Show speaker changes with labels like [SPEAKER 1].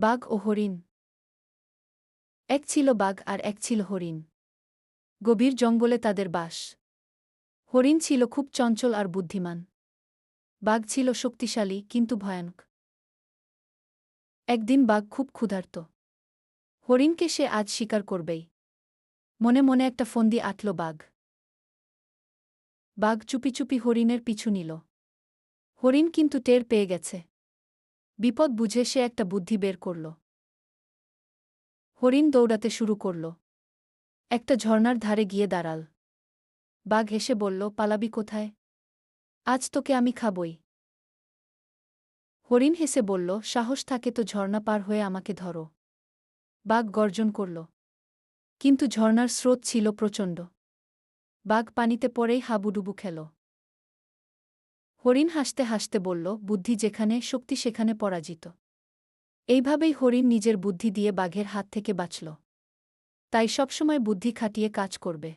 [SPEAKER 1] বাঘ ও হরিণ। এক ছিল বাঘ আর এক ছিল হরিণ। গভীর জঙ্গলে তাদের বাস। হরিণ ছিল খুব চঞ্চল আর বুদ্ধিমান। বাঘ ছিল শক্তিশালী কিন্তু ভয়ানক। একদিন বাঘ খুব ক্ষুধার্ত। হরিণকে সে আজ শিকার করবেই। মনে মনে একটা ফন্দি আঁটল বাঘ। বাঘ চুপি চুপি হরিণের পিছু নিল। হরিণ কিন্তু টের পেয়ে গেছে। বিপদ বুঝে সে একটা বুদ্ধি বের করল। হরিণ দৌড়াতে শুরু করল। একটা ঝর্ণার ধারে গিয়ে দাঁড়াল। বাঘ হেসে বলল, পালাবি কোথায়? আজ তোকে আমি খাবই। হরিণ হেসে বলল, সাহস থাকে তো ঝর্ণা পার হয়ে আমাকে ধরো। বাঘ গর্জন করল। কিন্তু ঝর্ণার স্রোত ছিল প্রচণ্ড। বাঘ পানিতে পড়েই হাবুডুবু খেল। হরিণ হাসতে হাসতে বলল, বুদ্ধি যেখানে, শক্তি সেখানে পরাজিত। এইভাবেই হরিণ নিজের বুদ্ধি দিয়ে বাঘের হাত থেকে বাঁচল। তাই সবসময় বুদ্ধি খাটিয়ে কাজ করবে।